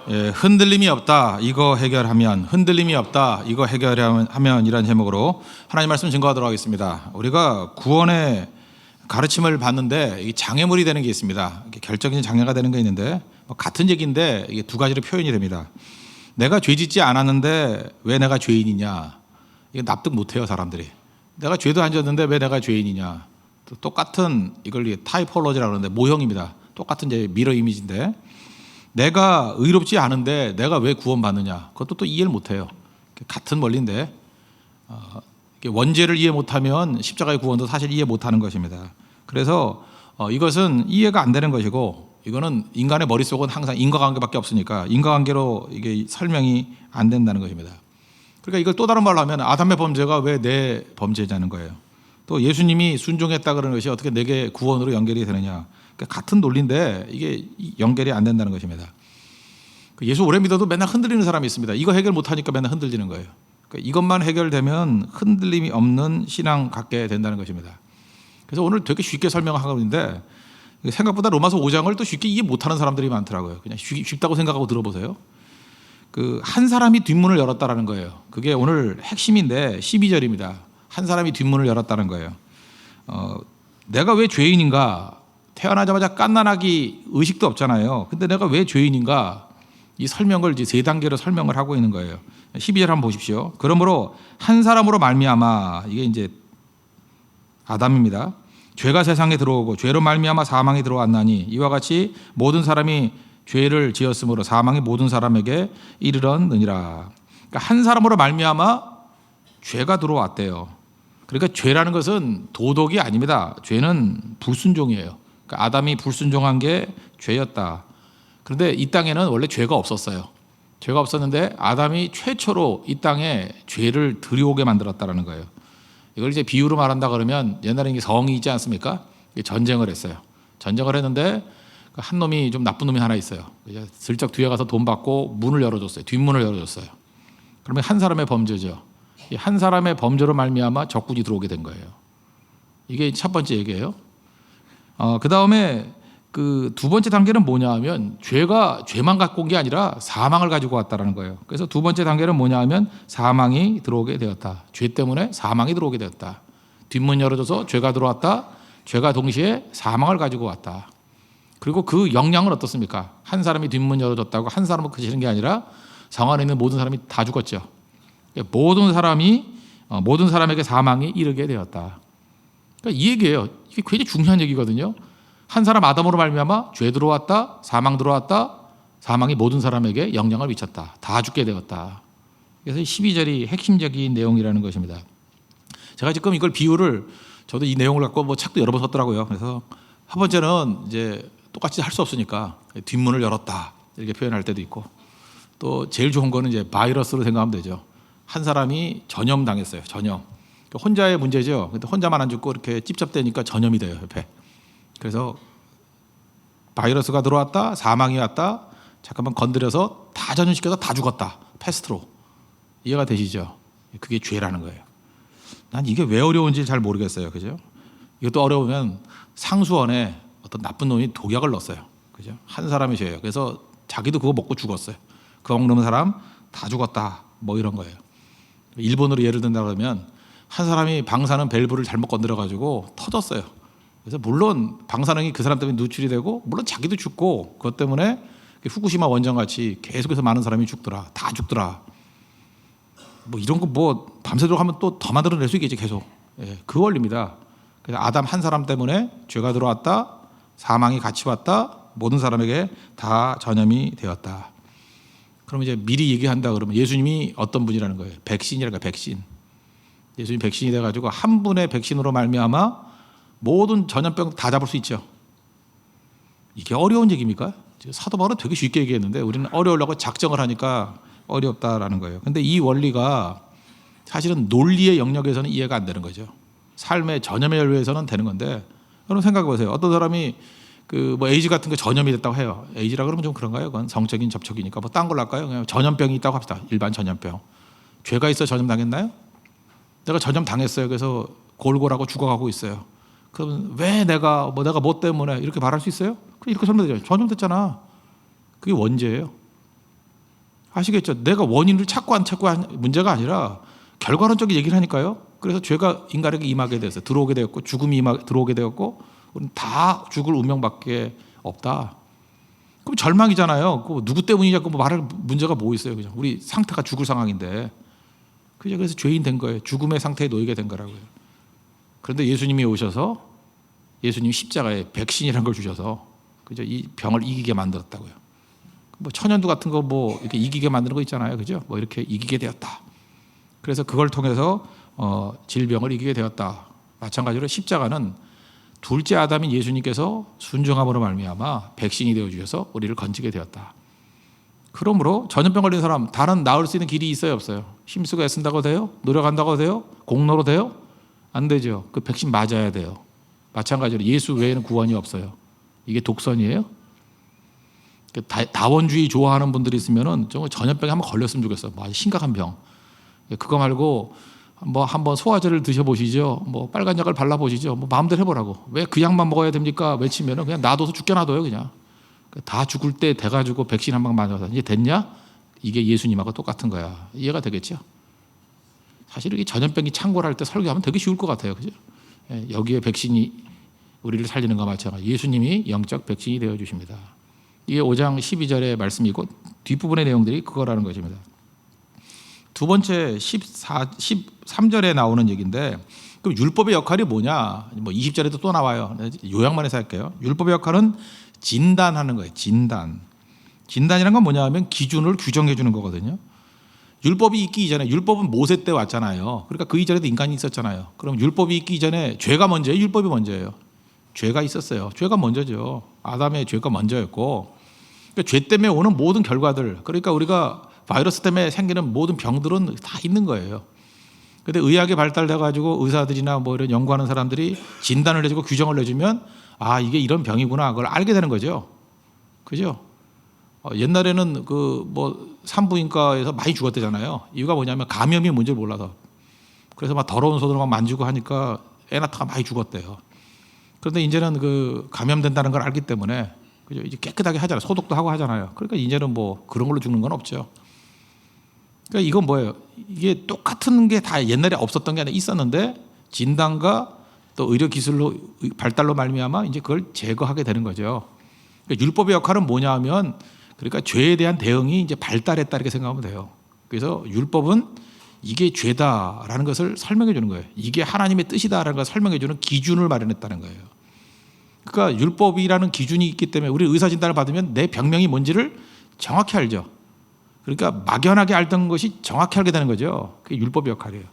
흔들림이 없다 이거 해결하면, 흔들림이 없다 이거 해결하면 이란 제목으로 하나님 말씀 증거하도록 하겠습니다. 우리가 구원의 가르침을 받는데 이 장애물이 되는 게 있습니다. 결정적인 장애가 되는 게 있는데 같은 얘기인데 이게 두 가지로 표현이 됩니다. 내가 죄 짓지 않았는데 왜 내가 죄인이냐, 이게 납득 못해요 사람들이. 내가 죄도 안 졌는데 왜 내가 죄인이냐. 똑같은 이걸 타이폴로지라고 하는데 모형입니다. 똑같은 이제 미러 이미지인데, 내가 의롭지 않은데 내가 왜 구원받느냐, 그것도 또 이해를 못해요. 같은 원리인데 원죄를 이해 못하면 십자가의 구원도 사실 이해 못하는 것입니다. 그래서 이것은 이해가 안 되는 것이고, 이거는 인간의 머릿속은 항상 인과관계밖에 없으니까 인과관계로 이게 설명이 안 된다는 것입니다. 그러니까 이걸 또 다른 말로 하면 아담의 범죄가 왜 내 범죄냐는 거예요. 또 예수님이 순종했다 그러는 것이 어떻게 내게 구원으로 연결이 되느냐. 같은 논리인데 이게 연결이 안 된다는 것입니다. 예수 오래 믿어도 맨날 흔들리는 사람이 있습니다. 이거 해결 못하니까 맨날 흔들리는 거예요. 이것만 해결되면 흔들림이 없는 신앙 갖게 된다는 것입니다. 그래서 오늘 되게 쉽게 설명하고 있는데 생각보다 로마서 5장을 또 쉽게 이해 못하는 사람들이 많더라고요. 그냥 쉽다고 생각하고 들어보세요. 한 사람이 뒷문을 열었다라는 거예요. 그게 오늘 핵심인데 12절입니다. 한 사람이 뒷문을 열었다는 거예요. 내가 왜 죄인인가? 태어나자마자 갓난아기 의식도 없잖아요. 근데 내가 왜 죄인인가? 이 설명을 이제 세 단계로 설명을 하고 있는 거예요. 12절 한번 보십시오. 그러므로 한 사람으로 말미암아, 이게 이제 아담입니다. 죄가 세상에 들어오고 죄로 말미암아 사망이 들어왔나니 이와 같이 모든 사람이 죄를 지었으므로 사망이 모든 사람에게 이르렀느니라. 그러니까 한 사람으로 말미암아 죄가 들어왔대요. 그러니까 죄라는 것은 도덕이 아닙니다. 죄는 불순종이에요. 그러니까 아담이 불순종한 게 죄였다. 그런데 이 땅에는 원래 죄가 없었어요. 죄가 없었는데 아담이 최초로 이 땅에 죄를 들여오게 만들었다는 거예요. 이걸 이제 비유로 말한다 그러면 옛날에 이게 성이 있지 않습니까? 전쟁을 했어요. 전쟁을 했는데 한 놈이 좀 나쁜 놈이 하나 있어요. 슬쩍 뒤에 가서 돈 받고 문을 열어줬어요. 뒷문을 열어줬어요. 그러면 한 사람의 범죄죠. 한 사람의 범죄로 말미암아 적군이 들어오게 된 거예요. 이게 첫 번째 얘기예요. 그 다음에 그 두 번째 단계는 뭐냐 하면 죄만 갖고 온 게 아니라 사망을 가지고 왔다는 거예요. 그래서 두 번째 단계는 뭐냐 하면 사망이 들어오게 되었다. 죄 때문에 사망이 들어오게 되었다. 뒷문 열어줘서 죄가 들어왔다. 죄가 동시에 사망을 가지고 왔다. 그리고 그 영향은 어떻습니까? 한 사람이 뒷문 열어줬다고 한 사람은 그치는 게 아니라 성 안에 있는 모든 사람이 다 죽었죠. 모든 사람에게 사망이 이르게 되었다. 그러니까 이 얘기예요. 이게 굉장히 중요한 얘기거든요. 한 사람 아담으로 말미암아 죄 들어왔다, 사망 들어왔다, 사망이 모든 사람에게 영향을 미쳤다. 다 죽게 되었다. 그래서 12절이 핵심적인 내용이라는 것입니다. 제가 지금 이걸 비유를, 저도 이 내용을 갖고 책도 여러 번 썼더라고요. 그래서 첫 번째는 이제 똑같이 할 수 없으니까 뒷문을 열었다 이렇게 표현할 때도 있고, 또 제일 좋은 거는 이제 바이러스로 생각하면 되죠. 한 사람이 전염당했어요. 전염. 혼자의 문제죠. 근데 혼자만 안 죽고 이렇게 찝쩍대니까 전염이 돼요, 옆에. 그래서 바이러스가 들어왔다, 사망이 왔다, 잠깐만 건드려서 다 전염시켜서 다 죽었다. 패스트로. 이해가 되시죠? 그게 죄라는 거예요. 난 이게 왜 어려운지 잘 모르겠어요. 그죠? 이것도 어려우면 상수원에 어떤 나쁜 놈이 독약을 넣었어요. 그죠? 한 사람이 죄예요. 그래서 자기도 그거 먹고 죽었어요. 그거 먹는 사람 다 죽었다. 뭐 이런 거예요. 일본으로 예를 든다 그러면 한 사람이 방사능 밸브를 잘못 건드려가지고 터졌어요. 그래서 물론 방사능이 그 사람 때문에 누출이 되고, 물론 자기도 죽고, 그것 때문에 후쿠시마 원전같이 계속해서 많은 사람이 죽더라. 다 죽더라. 뭐 이런 거 밤새도록 하면 또 더 만들어낼 수 있겠지 계속. 그 원리입니다. 그래서 아담 한 사람 때문에 죄가 들어왔다, 사망이 같이 왔다, 모든 사람에게 다 전염이 되었다. 그럼 이제 미리 얘기한다 그러면 예수님이 어떤 분이라는 거예요? 백신이랄까, 백신. 예수님 백신이 돼가지고 한 분의 백신으로 말미암아 모든 전염병 다 잡을 수 있죠. 이게 어려운 얘기입니까? 사도 바울은 되게 쉽게 얘기했는데 우리는 어려우려고 작정을 하니까 어렵다라는 거예요. 근데 이 원리가 사실은 논리의 영역에서는 이해가 안 되는 거죠. 삶의 전염의 연료에서는 되는 건데, 여러분 생각해 보세요. 어떤 사람이 에이즈 같은 거 전염이 됐다고 해요. 에이즈라 그러면 좀 그런가요? 그건 성적인 접촉이니까 딴 걸로 할까요? 그냥 전염병이 있다고 합시다. 일반 전염병. 죄가 있어 전염당했나요? 내가 전염당했어요. 그래서 골골하고 죽어가고 있어요. 그러면 왜 내가 뭐 때문에 이렇게 말할 수 있어요? 이렇게 설명되죠. 전염됐잖아. 그게 원죄예요. 아시겠죠? 내가 원인을 찾고 안 찾고 한 문제가 아니라 결과론적인 얘기를 하니까요. 그래서 죄가 인간에게 임하게 돼서 들어오게 되었고 죽음이 들어오게 되었고 우리는 다 죽을 운명밖에 없다. 그럼 절망이잖아요. 그 누구 때문이냐 고 말할 문제가 뭐 있어요? 그냥 우리 상태가 죽을 상황인데. 그래서 죄인 된 거예요. 죽음의 상태에 놓이게 된 거라고요. 그런데 예수님이 오셔서 예수님이 십자가에 백신이라는 걸 주셔서 그죠? 이 병을 이기게 만들었다고요. 뭐 천연두 같은 거 뭐 이렇게 이기게 만드는 거 있잖아요. 그죠? 뭐 이렇게 이기게 되었다. 그래서 그걸 통해서 질병을 이기게 되었다. 마찬가지로 십자가는 둘째 아담인 예수님께서 순종함으로 말미암아 백신이 되어 주셔서 우리를 건지게 되었다. 그러므로 전염병 걸린 사람 다른 나을 수 있는 길이 있어요, 없어요? 힘쓰고 애쓴다고 돼요? 노력한다고 돼요? 공로로 돼요? 안 되죠. 그 백신 맞아야 돼요. 마찬가지로 예수 외에는 구원이 없어요. 이게 독선이에요. 다원주의 좋아하는 분들이 있으면은 전염병에 한번 걸렸으면 좋겠어요. 뭐 아주 심각한 병. 그거 말고 뭐 한번 소화제를 드셔보시죠. 뭐 빨간 약을 발라보시죠. 뭐 마음대로 해보라고. 왜 그 약만 먹어야 됩니까? 외치면은 그냥 놔둬서 죽게 놔둬요, 그냥. 다 죽을 때 돼가지고 백신 한 방 맞아서 이제 됐냐? 이게 예수님하고 똑같은 거야. 이해가 되겠죠? 사실 이게 전염병이 창궐할 때 설교하면 되게 쉬울 것 같아요, 그죠? 여기에 백신이 우리를 살리는 것과 마찬가지. 예수님이 영적 백신이 되어 주십니다. 이게 5장 12절의 말씀이고 뒷부분의 내용들이 그거라는 것입니다. 두 번째 13절에 나오는 얘기인데 그럼 율법의 역할이 뭐냐? 뭐 20절에도 또 나와요. 요약만 해서 할게요. 율법의 역할은 진단하는 거예요. 진단이란 건 뭐냐 하면 기준을 규정해 주는 거거든요. 율법이 있기 이전에 율법은 모세 때 왔잖아요. 그러니까 그 이전에도 인간이 있었잖아요. 그럼 율법이 있기 이전에 죄가 먼저예요? 율법이 먼저예요? 죄가 있었어요. 죄가 먼저죠. 아담의 죄가 먼저였고 그러니까 죄 때문에 오는 모든 결과들 그러니까 우리가 바이러스 때문에 생기는 모든 병들은 다 있는 거예요. 그런데 의학이 발달돼 가지고 의사들이나 뭐 이런 연구하는 사람들이 진단을 해주고 규정을 내주면 아 이게 이런 병이구나 그걸 알게 되는 거죠. 그죠? 옛날에는 그 뭐 산부인과에서 많이 죽었대잖아요. 이유가 뭐냐면 감염이 뭔지 몰라서. 그래서 막 더러운 손으로 막 만지고 하니까 애 낳다가 많이 죽었대요. 그런데 이제는 그 감염된다는 걸 알기 때문에 그죠? 이제 깨끗하게 하잖아요. 소독도 하고 하잖아요. 그러니까 이제는 뭐 그런 걸로 죽는 건 없죠. 그러니까 이건 뭐예요? 이게 똑같은 게 다 옛날에 없었던 게 아니라 있었는데 진단과 또 의료 기술로 발달로 말미암아 이제 그걸 제거하게 되는 거죠. 그러니까 율법의 역할은 뭐냐 하면 그러니까 죄에 대한 대응이 이제 발달했다 이렇게 생각하면 돼요. 그래서 율법은 이게 죄다라는 것을 설명해 주는 거예요. 이게 하나님의 뜻이다라는 걸 설명해 주는 기준을 마련했다는 거예요. 그러니까 율법이라는 기준이 있기 때문에 우리 의사 진단을 받으면 내 병명이 뭔지를 정확히 알죠. 그러니까 막연하게 알던 것이 정확히 알게 되는 거죠. 그게 율법의 역할이에요.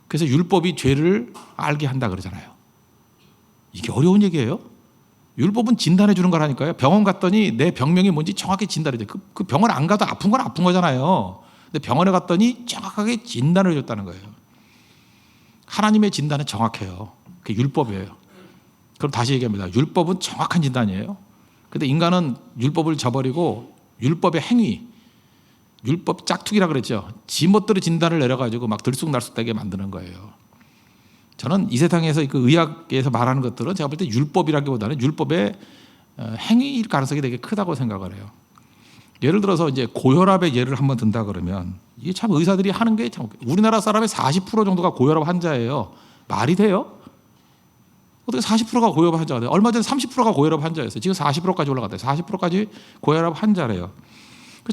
그래서 율법이 죄를 알게 한다 그러잖아요. 이게 어려운 얘기예요. 율법은 진단해 주는 거라니까요. 병원 갔더니 내 병명이 뭔지 정확히 진단해 줘요. 그 병원 안 가도 아픈 건 아픈 거잖아요. 근데 병원에 갔더니 정확하게 진단을 해줬다는 거예요. 하나님의 진단은 정확해요. 그게 율법이에요. 그럼 다시 얘기합니다. 율법은 정확한 진단이에요. 근데 인간은 율법을 저버리고 율법의 행위, 율법 짝퉁이라 그랬죠. 지멋대로 진단을 내려가지고 막 들쑥날쑥되게 만드는 거예요. 저는 이 세상에서 그 의학에서 말하는 것들은 제가 볼 때 율법이라기보다는 율법의 행위일 가능성이 되게 크다고 생각을 해요. 예를 들어서 이제 고혈압의 예를 한번 든다 그러면 이게 참 의사들이 하는 게 참 우리나라 사람의 40% 정도가 고혈압 환자예요. 말이 돼요? 어떻게 40%가 고혈압 환자가 돼요? 얼마 전에 30%가 고혈압 환자였어요. 지금 40%까지 올라갔대요. 40%까지 고혈압 환자래요.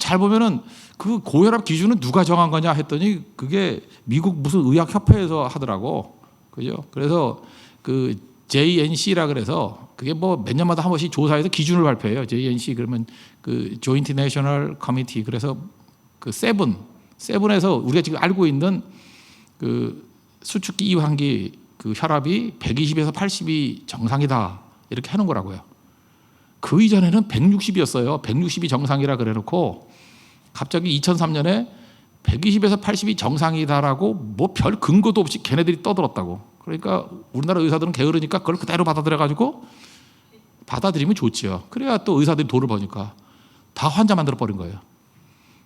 잘 보면은 그 고혈압 기준은 누가 정한 거냐 했더니 그게 미국 무슨 의학협회에서 하더라고. 그죠? 그래서 그 JNC라 그래서 그게 뭐 몇 년마다 한 번씩 조사해서 기준을 발표해요. JNC 그러면 그 조인트 내셔널 커미티 그래서 그 세븐에서 우리가 지금 알고 있는 그 수축기 이완기 그 혈압이 120에서 80이 정상이다 이렇게 하는 거라고요. 그 이전에는 160이었어요. 160이 정상이라 그래놓고 갑자기 2003년에 120에서 80이 정상이다라고 뭐 별 근거도 없이 걔네들이 떠들었다고. 그러니까 우리나라 의사들은 게으르니까 그걸 그대로 받아들여가지고 받아들이면 좋지요. 그래야 또 의사들이 돈을 버니까 다 환자 만들어 버린 거예요.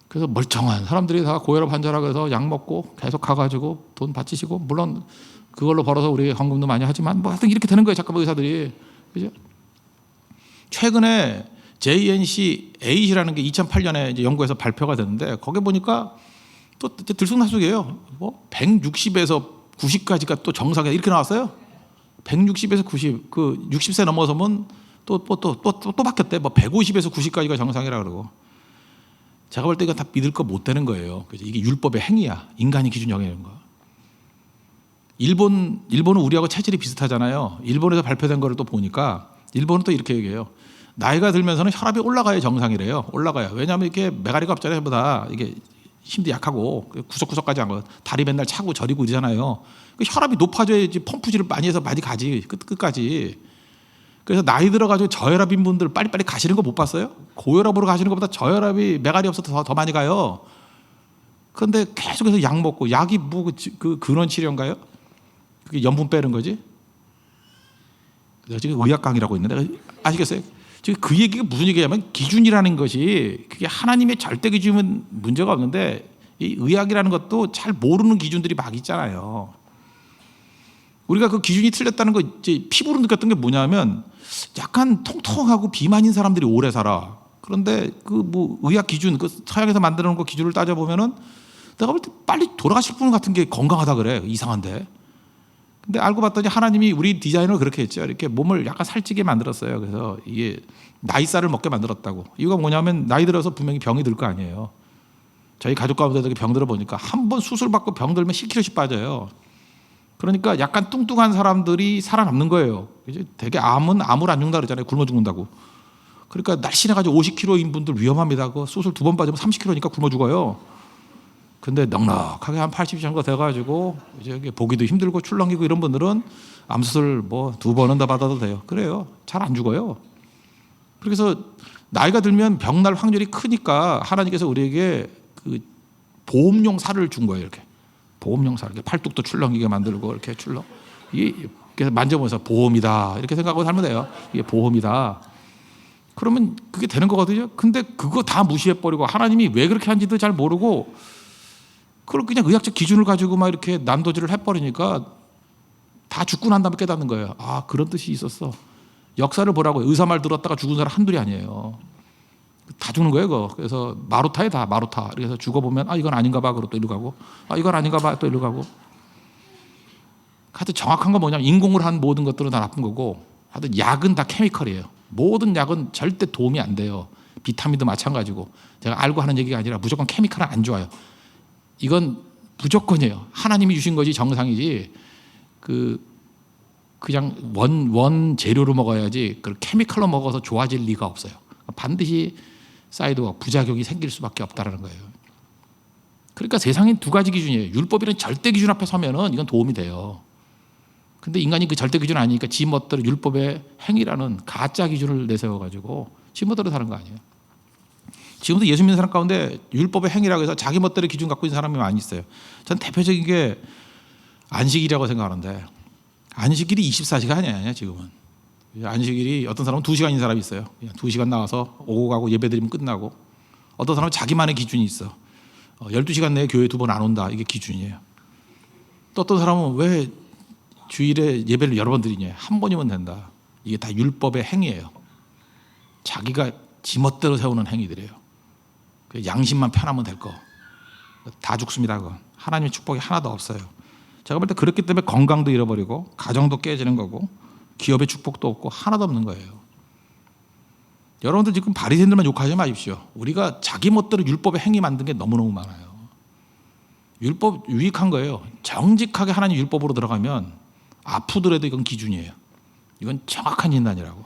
그래서 멀쩡한 사람들이 다 고혈압 환자라고 해서 약 먹고 계속 가가지고 돈 바치시고 물론 그걸로 벌어서 우리 헌금도 많이 하지만 뭐 하여튼 이렇게 되는 거예요. 잠깐만 의사들이. 그죠? 최근에 JNC8이라는 게 2008년에 이제 영국에서 발표가 됐는데 거기에 보니까 또 들쑥날쑥이에요. 뭐 160에서 90까지가 또 정상이다 이렇게 나왔어요. 160에서 90, 그 60세 넘어서면 또 바뀌었대. 뭐 150에서 90까지가 정상이라 그러고. 제가 볼 때 이거 다 믿을 거 못 되는 거예요. 그래서 이게 율법의 행위야. 인간이 기준 정해는 거. 일본은 우리하고 체질이 비슷하잖아요. 일본에서 발표된 거를 또 보니까 일본은 또 이렇게 얘기해요. 나이가 들면서는 혈압이 올라가야 정상이래요. 올라가요. 왜냐하면 이렇게 메가리가 없잖아요. 전부 다 이게 힘도 약하고 구석구석까지 한 거. 다리 맨날 차고 저리고 이러잖아요. 혈압이 높아져야지 펌프질을 많이 해서 많이 가지 끝까지. 그래서 나이 들어가지고 저혈압인 분들 빨리빨리 가시는 거 못 봤어요? 고혈압으로 가시는 것보다 저혈압이 메가리 없어서 더 많이 가요. 그런데 계속해서 약 먹고 약이 뭐 그 근원 치료인가요? 그게 염분 빼는 거지? 내가 지금 의학 강의라고 있는데 아시겠어요? 지금 그 얘기가 무슨 얘기냐면 기준이라는 것이 그게 하나님의 절대 기준은 문제가 없는데 이 의학이라는 것도 잘 모르는 기준들이 막 있잖아요. 우리가 그 기준이 틀렸다는 거 이제 피부로 느꼈던 게 뭐냐면 약간 통통하고 비만인 사람들이 오래 살아. 그런데 그 뭐 의학 기준, 그 서양에서 만들어 놓은 거 기준을 따져 보면은 내가 볼 때 빨리 돌아가실 분 같은 게 건강하다 그래. 이상한데. 근데 알고 봤더니 하나님이 우리 디자인을 그렇게 했죠. 이렇게 몸을 약간 살찌게 만들었어요. 그래서 이게 나이살을 먹게 만들었다고. 이유가 뭐냐면 나이 들어서 분명히 병이 들 거 아니에요. 저희 가족 가운데도 병 들어 보니까 한 번 수술 받고 병 들면 10kg씩 빠져요. 그러니까 약간 뚱뚱한 사람들이 살아남는 거예요. 이제 되게 암은 암을 안 죽는다 그러잖아요. 굶어 죽는다고. 그러니까 날씬해가지고 50kg인 분들 위험합니다. 그 수술 2번 빠지면 30kg니까 굶어 죽어요. 근데 넉넉하게 한 80 정도 돼가지고 이제 보기도 힘들고 출렁이고 이런 분들은 암수술 뭐 2번은 더 받아도 돼요. 그래요. 잘 안 죽어요. 그래서 나이가 들면 병날 확률이 크니까 하나님께서 우리에게 그 보험용 살을 준 거예요. 이렇게 보험용 살, 이렇게 팔뚝도 출렁이게 만들고 이렇게 출렁. 이게 그래서 만져보면서 보험이다 이렇게 생각하고 살면 돼요. 이게 보험이다. 그러면 그게 되는 거거든요. 근데 그거 다 무시해버리고 하나님이 왜 그렇게 한지도 잘 모르고 그걸 그냥 의학적 기준을 가지고 막 이렇게 난도질을 해버리니까 다 죽고 난 다음에 깨닫는 거예요. 아, 그런 뜻이 있었어. 역사를 보라고요. 의사 말 들었다가 죽은 사람 한둘이 아니에요. 다 죽는 거예요, 그거. 그래서 마루타에 다 마루타. 그래서 죽어보면 아, 이건 아닌가 봐. 그러고 또 이리로 가고. 아, 이건 아닌가 봐. 또 이리로 가고. 하여튼 정확한 건 뭐냐면 인공을 한 모든 것들은 다 나쁜 거고 하여튼 약은 다 케미컬이에요. 모든 약은 절대 도움이 안 돼요. 비타민도 마찬가지고. 제가 알고 하는 얘기가 아니라 무조건 케미컬은 안 좋아요. 이건 무조건이에요. 하나님이 주신 것이 정상이지 그냥 원 재료로 먹어야지 그 케미컬로 먹어서 좋아질 리가 없어요. 반드시 사이드와 부작용이 생길 수밖에 없다라는 거예요. 그러니까 세상엔 두 가지 기준이에요. 율법이라는 절대 기준 앞에 서면은 이건 도움이 돼요. 근데 인간이 그 절대 기준 아니니까 지 멋대로 율법의 행위라는 가짜 기준을 내세워 가지고 지 멋대로 사는 거 아니에요. 지금도 예수 믿는 사람 가운데 율법의 행위라고 해서 자기 멋대로 기준 갖고 있는 사람이 많이 있어요. 전 대표적인 게 안식일이라고 생각하는데 안식일이 24시간이 아니야 지금은. 안식일이 어떤 사람은 2시간인 사람이 있어요. 그냥 2시간 나와서 오고 가고 예배 드리면 끝나고. 어떤 사람은 자기만의 기준이 있어. 12시간 내에 교회 2번 안 온다. 이게 기준이에요. 또 어떤 사람은 왜 주일에 예배를 여러 번 드리냐. 한 번이면 된다. 이게 다 율법의 행위예요. 자기가 지멋대로 세우는 행위들이에요. 양심만 편하면 될 거. 다 죽습니다. 그건. 하나님의 축복이 하나도 없어요. 제가 볼 때 그렇기 때문에 건강도 잃어버리고 가정도 깨지는 거고 기업의 축복도 없고 하나도 없는 거예요. 여러분들 지금 바리새인들만 욕하지 마십시오. 우리가 자기 멋대로 율법의 행위 만든 게 너무너무 많아요. 율법 유익한 거예요. 정직하게 하나님 율법으로 들어가면 아프더라도 이건 기준이에요. 이건 정확한 진단이라고.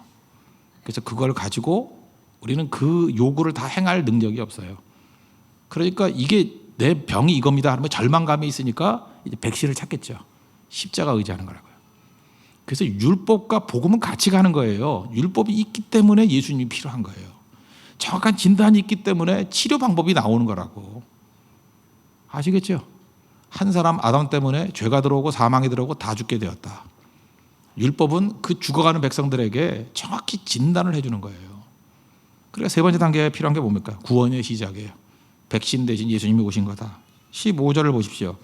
그래서 그걸 가지고 우리는 그 요구를 다 행할 능력이 없어요. 그러니까 이게 내 병이 이겁니다 하면 절망감이 있으니까 이제 백신을 찾겠죠. 십자가 의지하는 거라고요. 그래서 율법과 복음은 같이 가는 거예요. 율법이 있기 때문에 예수님이 필요한 거예요. 정확한 진단이 있기 때문에 치료 방법이 나오는 거라고. 아시겠죠? 한 사람 아담 때문에 죄가 들어오고 사망이 들어오고 다 죽게 되었다. 율법은 그 죽어가는 백성들에게 정확히 진단을 해주는 거예요. 그러니까 세 번째 단계에 필요한 게 뭡니까? 구원의 시작이에요. 백신 대신 예수님이 오신 거다. 15절을 보십시오.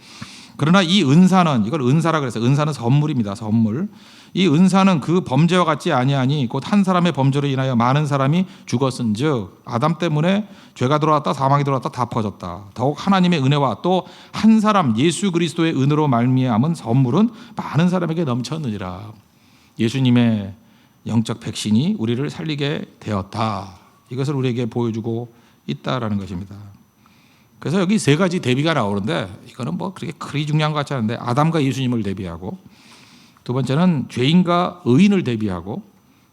그러나 이 은사는, 이걸 은사라 그래서 은사는 선물입니다. 선물. 이 은사는 그 범죄와 같지 아니하니 곧 한 사람의 범죄로 인하여 많은 사람이 죽었은즉 아담 때문에 죄가 들어왔다 사망이 들어왔다 다 퍼졌다. 더욱 하나님의 은혜와 또 한 사람 예수 그리스도의 은혜로 말미암은 선물은 많은 사람에게 넘쳤느니라. 예수님의 영적 백신이 우리를 살리게 되었다. 이것을 우리에게 보여주고 있다라는 것입니다. 그래서 여기 세 가지 대비가 나오는데 이거는 뭐 그렇게 그리 중요한 것 같지 않은데, 아담과 예수님을 대비하고, 두 번째는 죄인과 의인을 대비하고,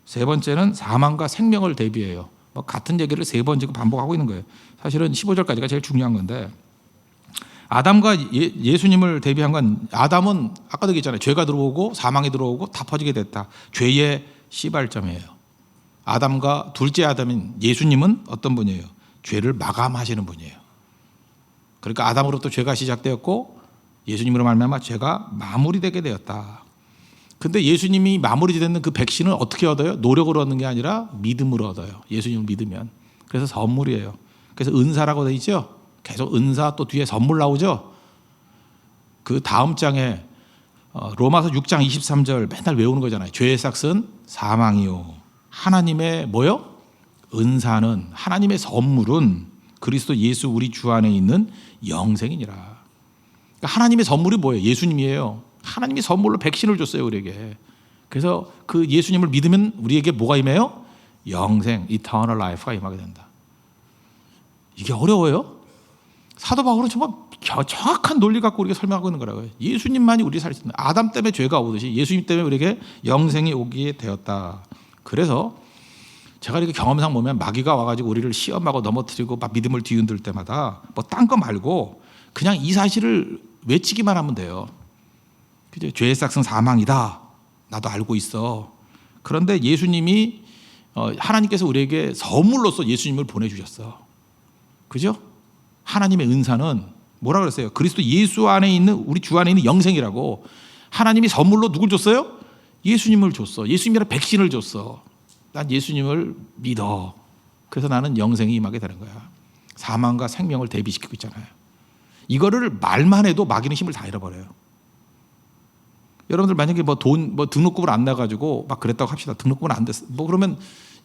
세 번째는 사망과 생명을 대비해요. 뭐 같은 얘기를 세 번 지금 반복하고 있는 거예요. 사실은 15절까지가 제일 중요한 건데, 아담과 예수님을 대비한 건, 아담은 아까도 얘기했잖아요. 죄가 들어오고 사망이 들어오고 다 퍼지게 됐다. 죄의 시발점이에요. 아담과 둘째 아담인 예수님은 어떤 분이에요? 죄를 마감하시는 분이에요. 그러니까 아담으로부터 죄가 시작되었고 예수님으로 말미암아 죄가 마무리되게 되었다. 근데 예수님이 마무리되는 그 백신은 어떻게 얻어요? 노력으로 얻는 게 아니라 믿음으로 얻어요. 예수님을 믿으면. 그래서 선물이에요. 그래서 은사라고 되어 있죠. 계속 은사, 또 뒤에 선물 나오죠. 그 다음 장에 로마서 6장 23절 맨날 외우는 거잖아요. 죄의 삭은 사망이요, 하나님의 뭐요? 은사는, 하나님의 선물은 그리스도 예수 우리 주 안에 있는 영생이니라. 그러니까 하나님의 선물이 뭐예요? 예수님이에요. 하나님이 선물로 백신을 줬어요, 우리에게. 그래서 그 예수님을 믿으면 우리에게 뭐가 임해요? 영생, eternal life가 임하게 된다. 이게 어려워요? 사도 바울은 정말 정확한 논리 갖고 우리에게 설명하고 있는 거라고요. 예수님만이 우리를 살릴 수 있는, 아담 때문에 죄가 오듯이 예수님 때문에 우리에게 영생이 오게 되었다. 그래서 제가 이렇게 경험상 보면 마귀가 와가지고 우리를 시험하고 넘어뜨리고 막 믿음을 뒤흔들 때마다 뭐 딴 거 말고 그냥 이 사실을 외치기만 하면 돼요. 그죠? 죄의 삭은 사망이다. 나도 알고 있어. 그런데 예수님이 하나님께서 우리에게 선물로서 예수님을 보내주셨어. 그죠? 하나님의 은사는 뭐라 그랬어요? 그리스도 예수 안에 있는, 우리 주 안에 있는 영생이라고. 하나님이 선물로 누굴 줬어요? 예수님을 줬어. 예수님이랑 백신을 줬어. 난 예수님을 믿어. 그래서 나는 영생이 임하게 되는 거야. 사망과 생명을 대비시키고 있잖아요. 이거를 말만 해도 마귀는 힘을 다 잃어버려요. 여러분들 만약에 뭐 등록금을 안 내가지고 막 그랬다고 합시다. 등록금을 안 됐어. 뭐 그러면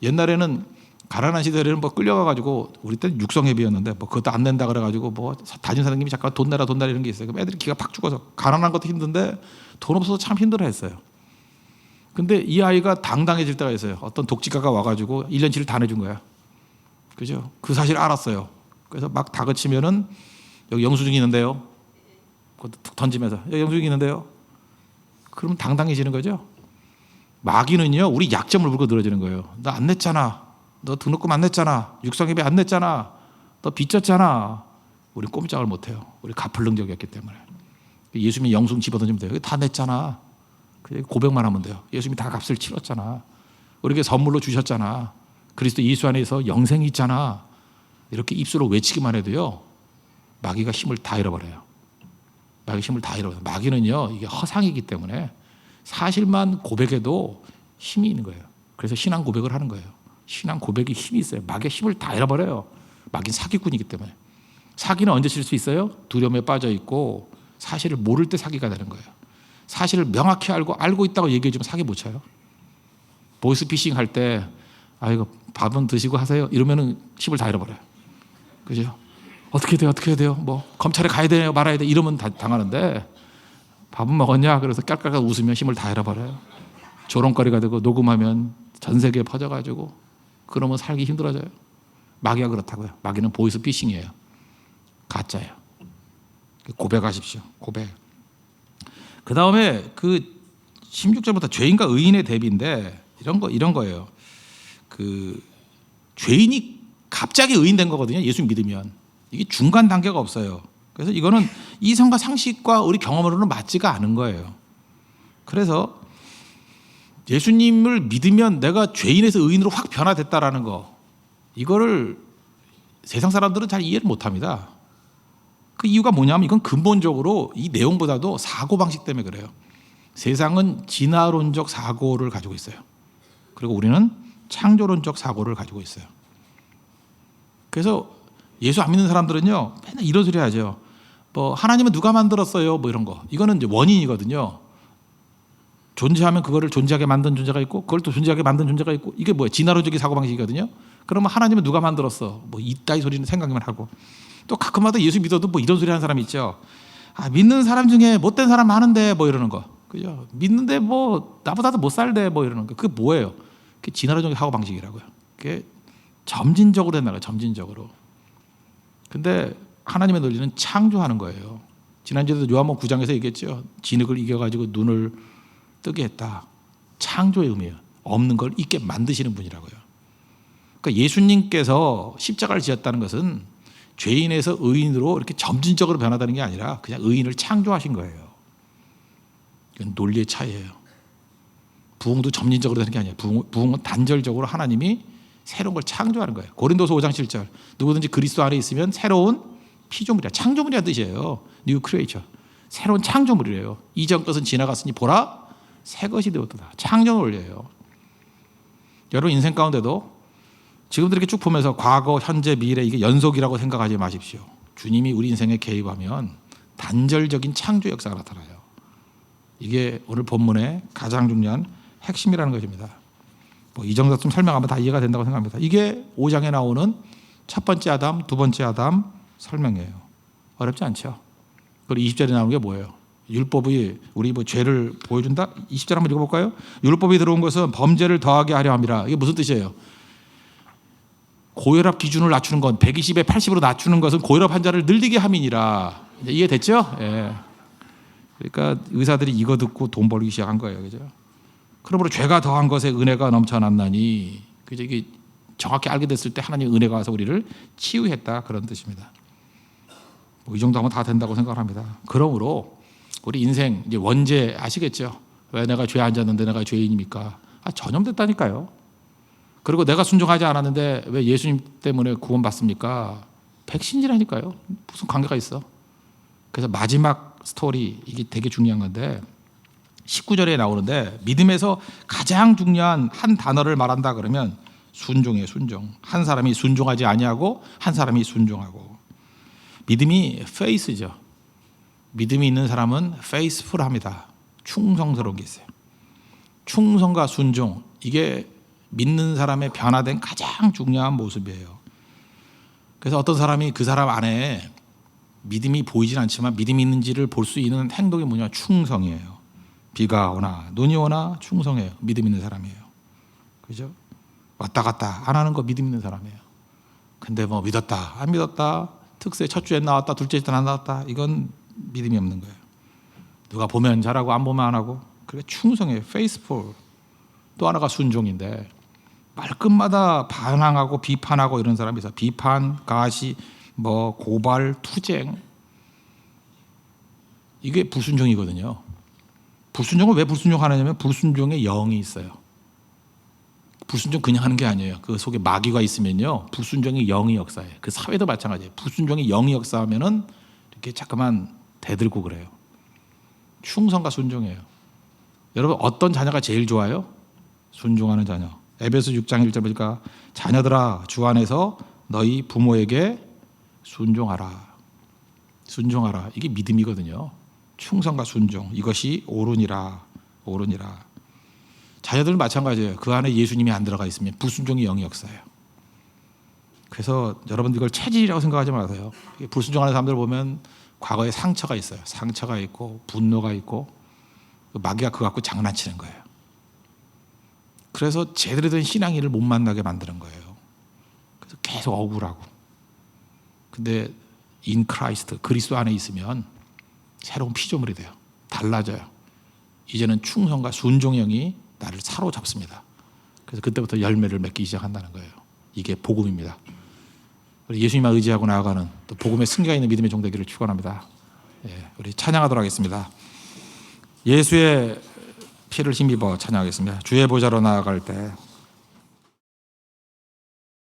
옛날에는 가난한 시대에는 뭐 끌려가가지고, 우리 때는 육성회비였는데 뭐 그것도 안 낸다 그래가지고 뭐 담임 선생님이 잠깐 돈 내라 이런 게 있어요. 그럼 애들이 기가 팍 죽어서, 가난한 것도 힘든데 돈 없어서 참 힘들어했어요. 근데 이 아이가 당당해질 때가 있어요. 어떤 독지가가 와가지고 1년치를 다 내준 거야. 그죠? 그 사실 알았어요. 그래서 막 다그치면은 여기 영수증이 있는데요. 그것도 툭 던지면서 여기 영수증이 있는데요. 그러면 당당해지는 거죠. 마귀는요, 우리 약점을 물고 늘어지는 거예요. 너 안 냈잖아. 너 등록금 안 냈잖아. 육성예배 안 냈잖아. 너 빚졌잖아. 우리 꼼짝을 못해요. 우리 갚을 능력이 없기 때문에. 예수님이 영수증 집어던지면 돼요. 다 냈잖아. 고백만 하면 돼요. 예수님이 다 값을 치렀잖아. 우리에게 선물로 주셨잖아. 그리스도 예수 안에서 영생이 있잖아. 이렇게 입술로 외치기만 해도요, 마귀가 힘을 다 잃어버려요. 마귀 힘을 다 잃어버려요. 마귀는요, 이게 허상이기 때문에 사실만 고백해도 힘이 있는 거예요. 그래서 신앙 고백을 하는 거예요. 신앙 고백이 힘이 있어요. 마귀의 힘을 다 잃어버려요. 마귀는 사기꾼이기 때문에. 사기는 언제 칠 수 있어요? 두려움에 빠져 있고 사실을 모를 때 사기가 되는 거예요. 사실을 명확히 알고 있다고 얘기해주면 사기 못 쳐요. 보이스피싱 할 때, 이거 밥은 드시고 하세요. 이러면은 힘을 다 잃어버려요. 그죠? 어떻게 해야 돼요? 뭐 검찰에 가야 돼요, 말아야 돼. 이러면 다 당하는데, 밥은 먹었냐? 그래서 깔깔깔 웃으면 힘을 다 잃어버려요. 조롱거리가 되고 녹음하면 전 세계에 퍼져가지고, 그러면 살기 힘들어져요. 마귀가 그렇다고요. 마귀는 보이스피싱이에요. 가짜예요. 고백하십시오. 고백. 그 다음에 그 16절부터 죄인과 의인의 대비인데, 이런 거예요. 그 죄인이 갑자기 의인 된 거거든요. 예수 믿으면. 이게 중간 단계가 없어요. 그래서 이거는 이성과 상식과 우리 경험으로는 맞지가 않은 거예요. 그래서 예수님을 믿으면 내가 죄인에서 의인으로 확 변화됐다라는 거, 이거를 세상 사람들은 잘 이해를 못합니다. 그 이유가 뭐냐면, 이건 근본적으로 이 내용보다도 사고방식 때문에 그래요. 세상은 진화론적 사고를 가지고 있어요. 그리고 우리는 창조론적 사고를 가지고 있어요. 그래서 예수 안 믿는 사람들은요, 맨날 이런 소리 하죠. 뭐 하나님은 누가 만들었어요? 뭐 이런 거. 이거는 이제 원인이거든요. 존재하면 그거를 존재하게 만든 존재가 있고 그걸 또 존재하게 만든 존재가 있고 이게 뭐예요? 진화론적인 사고방식이거든요. 그러면 하나님은 누가 만들었어? 뭐 이따위 소리는 생각만 하고 또 가끔마다 예수 믿어도 뭐 이런 소리 하는 사람이 있죠. 믿는 사람 중에 못된 사람 많은데 뭐 이러는 거. 그죠? 믿는데 뭐 나보다도 못 살대 뭐 이러는 거. 그게 뭐예요? 그게 진화론적인 사고방식이라고요. 그게 점진적으로 된다고요. 점진적으로. 근데 하나님의 논리는 창조하는 거예요. 지난주에도 요한복음 9장에서 얘기했죠. 진흙을 이겨가지고 눈을 뜨게 했다. 창조의 의미예요. 없는 걸 있게 만드시는 분이라고요. 그러니까 예수님께서 십자가를 지었다는 것은 죄인에서 의인으로 이렇게 점진적으로 변하다는 게 아니라 그냥 의인을 창조하신 거예요. 이건 논리의 차이예요. 부흥도 점진적으로 되는 게 아니에요. 부흥은 단절적으로 하나님이 새로운 걸 창조하는 거예요. 고린도서 5장 7절 누구든지 그리스도 안에 있으면 새로운 피조물이야. 창조물이란 뜻이에요. New creature. 새로운 창조물이래요. 이전 것은 지나갔으니 보라 새 것이 되었다. 창조 논리예요. 여러분 인생 가운데도 지금도 이렇게 쭉 보면서 과거, 현재, 미래 이게 연속이라고 생각하지 마십시오. 주님이 우리 인생에 개입하면 단절적인 창조 역사가 나타나요. 이게 오늘 본문의 가장 중요한 핵심이라는 것입니다. 뭐 이 정도쯤 설명하면 다 이해가 된다고 생각합니다. 이게 5장에 나오는 첫 번째 아담, 두 번째 아담 설명이에요. 어렵지 않죠? 그리고 20절에 나오는 게 뭐예요? 율법이 우리 뭐 죄를 보여준다? 20절 한번 읽어볼까요? 율법이 들어온 것은 범죄를 더하게 하려 함이라. 이게 무슨 뜻이에요? 고혈압 기준을 낮추는 건 120에 80으로 낮추는 것은 고혈압 환자를 늘리게 함이니라. 이해됐죠? 예. 그러니까 의사들이 이거 듣고 돈 벌기 시작한 거예요. 그죠? 그러므로 죄가 더한 것에 은혜가 넘쳐났나니. 그죠? 이게 정확히 알게 됐을 때 하나님의 은혜가 와서 우리를 치유했다. 그런 뜻입니다. 뭐 이 정도 하면 다 된다고 생각합니다. 그러므로 우리 인생 이제 원죄 아시겠죠? 왜 내가 죄 안 졌는데 내가 죄인입니까? 전염됐다니까요. 그리고 내가 순종하지 않았는데 왜 예수님 때문에 구원받습니까? 백신이라니까요. 무슨 관계가 있어? 그래서 마지막 스토리 이게 되게 중요한 건데 19절에 나오는데 믿음에서 가장 중요한 한 단어를 말한다 그러면 순종이에요. 순종. 한 사람이 순종하지 아니하고 한 사람이 순종하고. 믿음이 faith죠. 믿음이 있는 사람은 faithful합니다. 충성스러운 게 있어요. 충성과 순종 이게 믿는 사람의 변화된 가장 중요한 모습이에요. 그래서 어떤 사람이 그 사람 안에 믿음이 보이진 않지만 믿음이 있는지를 볼 수 있는 행동이 뭐냐? 충성이에요. 비가 오나 눈이 오나 충성해요. 믿음 있는 사람이에요. 그죠? 왔다 갔다 안 하는 거 믿음 있는 사람이에요. 근데 뭐 믿었다 안 믿었다 특세 첫 주에 나왔다 둘째 주에 안 나왔다 이건 믿음이 없는 거예요. 누가 보면 잘하고 안 보면 안 하고 그게 충성해요. faithful. 또 하나가 순종인데 말끝마다 반항하고 비판하고 이런 사람이 있어요. 비판, 가시, 뭐 고발, 투쟁 이게 불순종이거든요. 불순종은 왜 불순종하느냐면 불순종의 영이 있어요. 불순종 그냥 하는 게 아니에요. 그 속에 마귀가 있으면요 불순종의 영이 역사해요. 그 사회도 마찬가지예요. 불순종의 영이 역사하면은 이렇게 자꾸만 대들고 그래요. 충성과 순종이에요. 여러분 어떤 자녀가 제일 좋아요? 순종하는 자녀. 에베소 6장 1절 보니까 자녀들아 주 안에서 너희 부모에게 순종하라. 순종하라. 이게 믿음이거든요. 충성과 순종 이것이 옳으니라. 옳으니라. 자녀들은 마찬가지예요. 그 안에 예수님이 안 들어가 있으면 불순종의 영이 역사해요. 그래서 여러분 이걸 체질이라고 생각하지 마세요. 불순종하는 사람들 보면 과거에 상처가 있어요. 상처가 있고 분노가 있고 마귀가 그거 갖고 장난치는 거예요. 그래서 제대로 된 신앙인을 못 만나게 만드는 거예요. 그래서 계속 억울하고. 근데 in Christ 그리스도 안에 있으면 새로운 피조물이 돼요. 달라져요. 이제는 충성과 순종의 영이 나를 사로잡습니다. 그래서 그때부터 열매를 맺기 시작한다는 거예요. 이게 복음입니다. 우리 예수님만 의지하고 나아가는 또 복음의 승리가 있는 믿음의 종되기를 축원합니다. 우리 찬양하도록 하겠습니다. 예수의 피를 힘입어 찬양하겠습니다. 주의 보좌로 나아갈 때